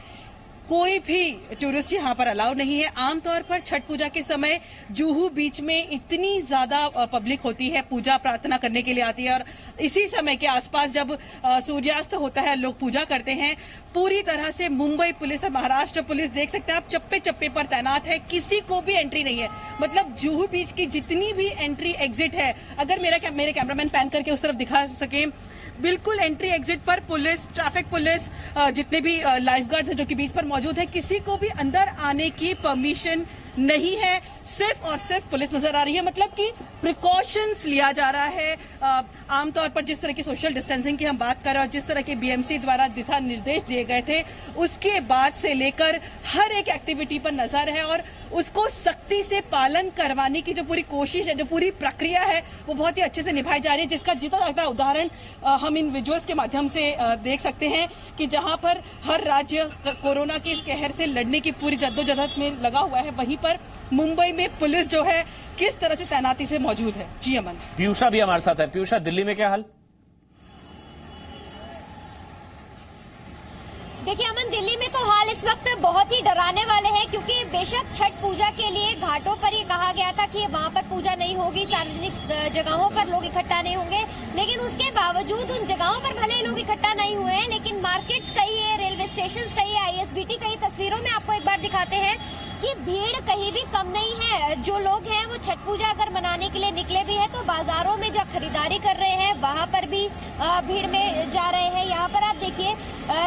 कोई भी टूरिस्ट यहाँ पर अलाउ नहीं है। आमतौर पर छठ पूजा के समय जुहू बीच में इतनी ज्यादा पब्लिक होती है, पूजा प्रार्थना करने के लिए आती है, और इसी समय के आसपास जब सूर्यास्त होता है लोग पूजा करते हैं। पूरी तरह से मुंबई पुलिस और महाराष्ट्र पुलिस देख सकते हैं आप, चप्पे चप्पे पर तैनात है, किसी को भी एंट्री नहीं है। मतलब जुहू बीच की जितनी भी एंट्री एग्जिट है, अगर मेरे कैमरामैन पैन करके उस तरफ दिखा सके, बिल्कुल एंट्री एग्जिट पर पुलिस, ट्रैफिक पुलिस, जितने भी लाइफ गार्ड्स हैं जो कि बीच पर मौजूद है, किसी को भी अंदर आने की परमिशन नहीं है, सिर्फ और सिर्फ पुलिस नजर आ रही है। मतलब कि प्रिकॉशंस लिया जा रहा है। आमतौर पर जिस तरह की सोशल डिस्टेंसिंग की हम बात कर रहे हैं और जिस तरह के बीएमसी द्वारा दिशा निर्देश दिए गए थे, उसके बाद से लेकर हर एक एक्टिविटी पर नजर है और उसको सख्ती से पालन करवाने की जो पूरी कोशिश है, जो पूरी प्रक्रिया है, वो बहुत ही अच्छे से निभाई जा रही है, जिसका जितना लगता है उदाहरण हम इन विजुअल्स के माध्यम से देख सकते हैं कि जहां पर हर राज्य कोरोना के इस कहर से लड़ने की पूरी जद्दोजहद में लगा हुआ है, वहीं पर मुंबई में पुलिस जो है किस तरह से तैनाती से मौजूद है। जी अमन। पीयूषा भी हमारे साथ है। पीयूषा, दिल्ली में क्या हाल? देखिए अमन, दिल्ली में तो हाल इस वक्त बहुत ही डराने वाले हैं, क्योंकि बेशक छठ पूजा के लिए घाटों पर ये कहा गया था कि वहां पर पूजा नहीं होगी, सार्वजनिक जगहों पर लोग इकट्ठा नहीं होंगे, लेकिन उसके बावजूद उन जगहों पर भले लोग इकट्ठा नहीं हुए हैं, लेकिन मार्केट्स कहिए, रेलवे स्टेशन कहिए, आईएसबीटी कई तस्वीरों में आपको एक बार दिखाते हैं कि भीड़ कहीं भी कम नहीं है। जो लोग हैं वो छठ पूजा अगर मनाने के लिए निकले भी हैं तो बाजारों में जो खरीदारी कर रहे हैं वहां पर भी भीड़ में जा रहे हैं। यहाँ पर आप देखिए,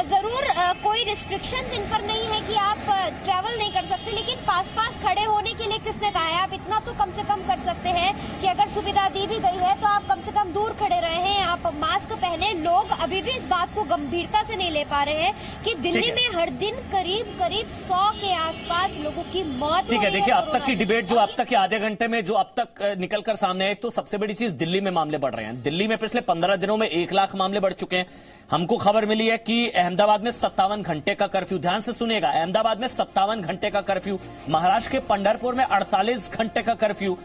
जरूर कोई रिस्ट्रिक्शंस इन पर नहीं है कि आप ट्रैवल नहीं कर सकते, लेकिन पास खड़े होने के लिए किसने कहा है? आप इतना तो कम से कम कर सकते हैं कि अगर सुविधा दी भी गई है तो आप कम से कम दूर खड़े रहे हैं, आप मास्क पहने। लोग अभी भी इस बात को गंभीरता से नहीं ले पा रहे हैं कि दिल्ली में हर दिन करीब 100 के आसपास लोगों की मौत। ठीक है, देखिए अब तक की डिबेट जो अब तक के आधे घंटे में जो अब तक निकलकर सामने है, तो सबसे बड़ी चीज दिल्ली में मामले बढ़ रहे हैं। दिल्ली में पिछले 15 दिनों में 1 लाख मामले बढ़ चुके हैं। हमको खबर मिली है कि अहमदाबाद में 57 घंटे का कर्फ्यू, ध्यान से सुनिएगा, अहमदाबाद में 57 घंटे का कर्फ्यू, महाराष्ट्र के पंढरपुर में 48 घंटे का कर्फ्यू,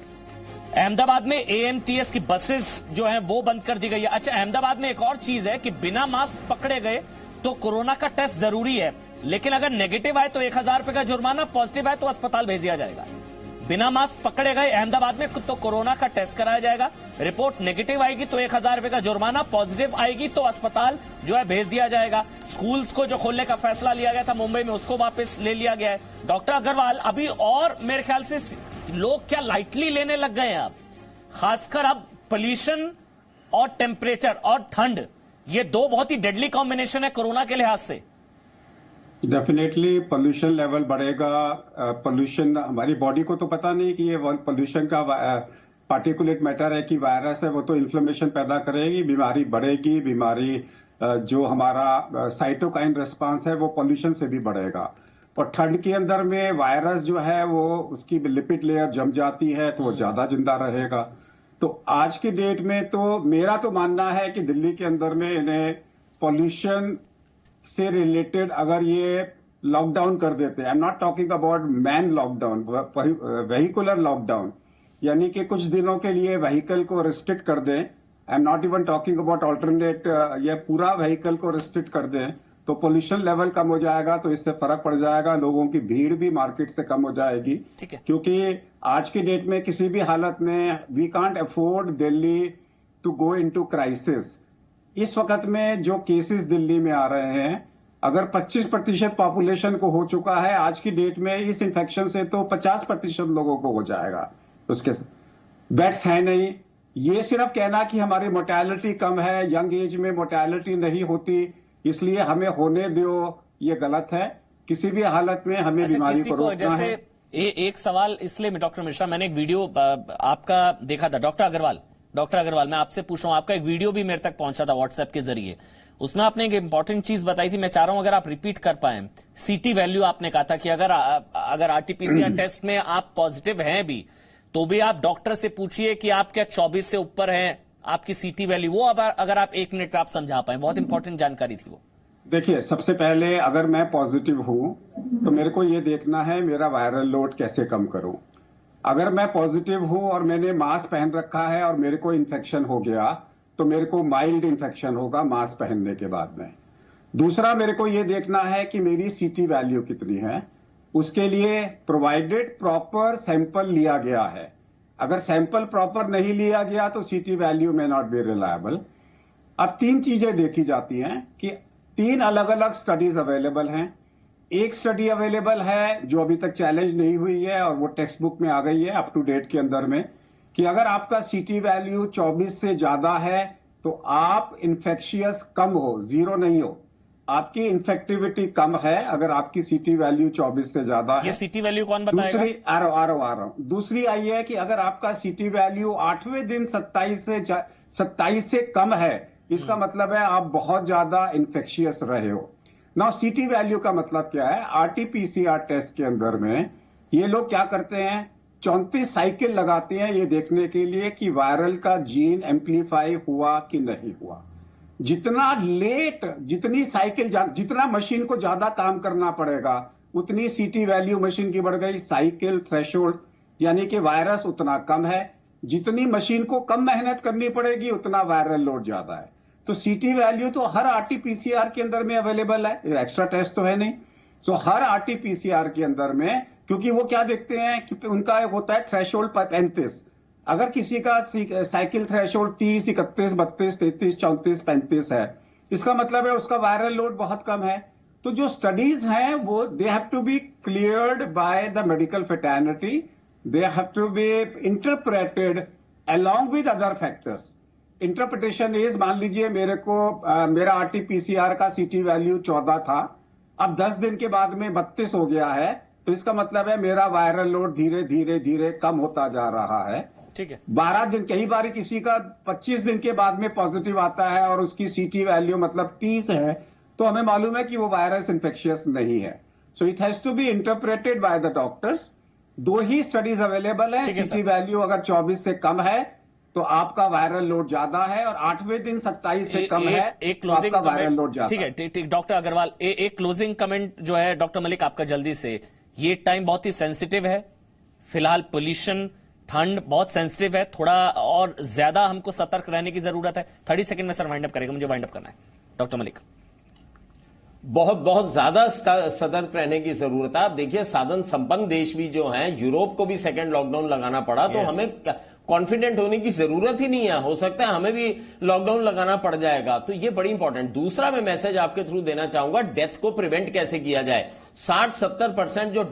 अहमदाबाद में एएमटीएस की बसेस जो हैं वो बंद कर दी गई है। अच्छा, अहमदाबाद में एक और चीज है कि बिना मास्क पकड़े गए तो कोरोना का टेस्ट जरूरी है, लेकिन अगर नेगेटिव आए तो 1000 रुपए का जुर्माना, पॉजिटिव आए तो अस्पताल भेज दिया जाएगा। बिना मास्क पकड़े गए अहमदाबाद में तो कोरोना का टेस्ट कराया जाएगा, रिपोर्ट नेगेटिव आएगी तो 1000 रुपए का जुर्माना, पॉजिटिव आएगी तो अस्पताल जो है भेज दिया जाएगा। स्कूल्स को जो खोलने का फैसला लिया गया था मुंबई में, उसको वापस ले लिया गया है। डॉक्टर अग्रवाल, अभी और मेरे ख्याल से लोग क्या लाइटली लेने लग गए हैं अब, खासकर अब पोल्यूशन और टेम्परेचर और ठंड, ये दो बहुत ही डेडली कॉम्बिनेशन है कोरोना के लिहाज से। डेफिनेटली पोल्यूशन लेवल बढ़ेगा। पोल्यूशन हमारी बॉडी को तो पता नहीं कि ये पोल्यूशन का पार्टिकुलेट मैटर है कि वायरस है, वो तो इन्फ्लेमेशन पैदा करेगी, बीमारी बढ़ेगी, बीमारी जो हमारा साइटोकाइन रिस्पांस है वो पोल्यूशन से भी बढ़ेगा। और ठंड के अंदर में वायरस जो है वो उसकी लिपिड लेयर जम जाती है तो वो ज्यादा जिंदा रहेगा। तो आज के डेट में तो मेरा तो मानना है कि दिल्ली के अंदर में इन्हें पोल्यूशन से रिलेटेड अगर ये लॉकडाउन कर देते हैं, आई am not talking about man lockdown, vehicular lockdown, यानी कि कुछ दिनों के लिए व्हीकल को रिस्ट्रिक्ट कर दें, आई am not even talking about alternate, ये पूरा व्हीकल को रिस्ट्रिक्ट कर दें तो पोल्यूशन लेवल कम हो जाएगा, तो इससे फर्क पड़ जाएगा, लोगों की भीड़ भी मार्केट से कम हो जाएगी। क्योंकि आज की डेट में किसी भी हालत में we can't afford Delhi to go into crisis. इस वक्त में जो केसेस दिल्ली में आ रहे हैं, अगर 25% पॉपुलेशन को हो चुका है आज की डेट में इस इन्फेक्शन से, तो 50% लोगों को हो जाएगा। उसके बेड्स है नहीं। ये सिर्फ कहना कि हमारी मोर्टेलिटी कम है, यंग एज में मोर्टेलिटी नहीं होती इसलिए हमें होने दो, ये गलत है। किसी भी हालत में हमें बीमारी को रोकना है। एक सवाल इसलिए मैं डॉक्टर मिश्रा, मैंने एक वीडियो आपका देखा था। डॉक्टर अग्रवाल मैं आपसे पूछ रहा हूं, आपका एक वीडियो भी मेरे तक पहुंचा था व्हाट्सएप के जरिए, उसमें आपने एक इंपॉर्टेंट चीज बताई थी, मैं चाह रहा हूं अगर आप रिपीट कर पाए। सीटी वैल्यू आपने कहा था कि अगर आरटीपीसीआर टेस्ट में आप पॉजिटिव हैं भी तो भी आप डॉक्टर से पूछिए कि आप क्या 24 से ऊपर हैं आपकी सीटी वैल्यू, वो अगर आप 1 मिनट में आप समझा पाए, बहुत इंपॉर्टेंट जानकारी थी वो। देखिए, सबसे पहले अगर मैं पॉजिटिव हूं तो मेरे को ये देखना है मेरा वायरल लोड कैसे कम करूं। अगर मैं पॉजिटिव हूं और मैंने मास्क पहन रखा है और मेरे को इन्फेक्शन हो गया तो मेरे को माइल्ड इन्फेक्शन होगा मास्क पहनने के बाद में। दूसरा, मेरे को ये देखना है कि मेरी सीटी वैल्यू कितनी है, उसके लिए प्रोवाइडेड प्रॉपर सैंपल लिया गया है। अगर सैंपल प्रॉपर नहीं लिया गया तो सीटी वैल्यू में नॉट बी रिलायबल। अब 3 चीजें देखी जाती हैं कि 3 अलग अलग स्टडीज अवेलेबल हैं। एक स्टडी अवेलेबल है जो अभी तक चैलेंज नहीं हुई है और वो टेक्स्ट बुक में आ गई है अप टू डेट के अंदर में, कि अगर आपका सीटी वैल्यू 24 से ज्यादा है तो आप इन्फेक्शियस कम हो, 0 नहीं हो। आपकी इन्फेक्टिविटी कम है अगर आपकी सीटी वैल्यू 24 से ज्यादा है। ये सीटी वैल्यू कौन बताएगा? दूसरी आ रहा हूं। दूसरी आई है कि अगर आपका सीटी वैल्यू 8वें दिन 27 से कम है, इसका मतलब है आप बहुत ज्यादा इन्फेक्शियस रहे हो। नाउ सीटी वैल्यू का मतलब क्या है? आरटीपीसीआर टेस्ट के अंदर में ये लोग क्या करते हैं, 34 साइकिल लगाते हैं ये देखने के लिए कि वायरल का जीन एम्प्लीफाई हुआ कि नहीं हुआ। जितना लेट, जितनी साइकिल, जितना मशीन को ज्यादा काम करना पड़ेगा उतनी सीटी वैल्यू मशीन की बढ़ गई। साइकिल थ्रेशोल्ड यानी कि वायरस उतना कम है। जितनी मशीन को कम मेहनत करनी पड़ेगी उतना वायरल लोड ज्यादा है। तो सीटी वैल्यू तो हर आरटीपीसीआर के अंदर में अवेलेबल है, एक्स्ट्रा टेस्ट तो है नहीं। सो हर आरटीपीसीआर के अंदर में, क्योंकि वो क्या देखते हैं कि उनका होता है थ्रेशोल्ड 35। अगर किसी का साइकिल थ्रेशोल्ड 30, 31, 32, 33, 34, 35 है, इसका मतलब है उसका वायरल लोड बहुत कम है। तो जो स्टडीज हैं वो they have to be cleared by the medical fraternity, they have to be interpreted along with other factors. Interpretation is, मान लीजिए मेरा आरटीपीसीआर का सीटी वैल्यू 14 था, अब 10 दिन के बाद में 32 हो गया है, तो इसका मतलब है मेरा वायरल लोड धीरे धीरे धीरे कम होता जा रहा है। ठीक है। 12 दिन, कई बार किसी का 25 दिन के बाद में पॉजिटिव आता है और उसकी सीटी वैल्यू मतलब 30 है, तो हमें मालूम है कि वो वायरस इन्फेक्शियस नहीं है। So it has to be interpreted by the doctors. 2 ही स्टडीज अवेलेबल है। सीटी वैल्यू अगर 24 से कम है तो आपका वायरल लोड ज्यादा है, और 8वें दिन 27 से कम है तो आपका वायरल लोड ज्यादा। ठीक है, ठीक। डॉक्टर अग्रवाल, एक क्लोजिंग कमेंट जो है डॉक्टर मलिक आपका जल्दी से। ये टाइम बहुत ही सेंसिटिव है, फिलहाल पोल्यूशन, ठंड बहुत सेंसिटिव है, थोड़ा और ज्यादा हमको सतर्क रहने की जरूरत है। 30 सेकंड में सर वाइंड अप करेगा, मुझे वाइंड अप करना है। डॉक्टर मलिक, बहुत ज्यादा सतर्क रहने की जरूरत है। आप देखिए साधन संपन्न देश भी जो हैं, यूरोप को भी सेकंड लॉकडाउन लगाना पड़ा, तो हमें कॉन्फिडेंट होने की जरूरत ही नहीं है। हो सकता है हमें भी लॉकडाउन लगाना पड़ जाएगा, तो ये बड़ी इंपॉर्टेंट। दूसरा मैं मैसेज आपके थ्रू देना चाहूंगा, डेथ को प्रिवेंट कैसे किया जाए। 60-70% जो